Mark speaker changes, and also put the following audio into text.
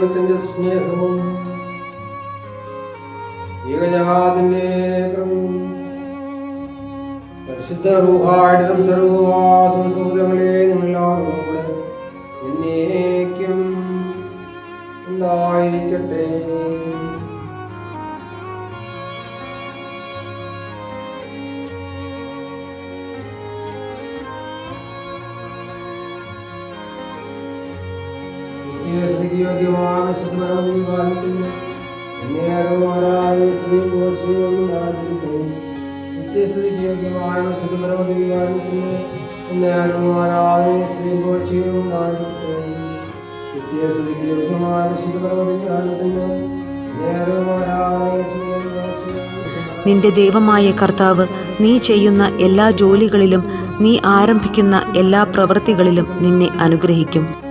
Speaker 1: ദൈവത്തിന്റെ സ്നേഹവും ഏകജാതിന്റെ കൃപയും പരിശുദ്ധ റൂഹായുടെ സർവ്വവാസവും സഹോദരങ്ങളെ നിങ്ങളെല്ലാവരും കൂടെ എന്നേക്കും ഉണ്ടായിരിക്കട്ടെ. യോഗ്യമായ ശുദ്ധപരമവികാരത്തിന് നിത്യസ്തുതിക്ക് യോഗ്യമായ ശുദ്ധപരമവികാരത്തിന് നിത്യസ്തുതിക്ക് യോഗ്യമായ ശുദ്ധപരമവികാരത്തിന്
Speaker 2: നിന്റെ ദൈവമായ കർത്താവ് നീ ചെയ്യുന്ന എല്ലാ ജോലികളിലും നീ ആരംഭിക്കുന്ന എല്ലാ പ്രവൃത്തികളിലും നിന്നെ അനുഗ്രഹിക്കും.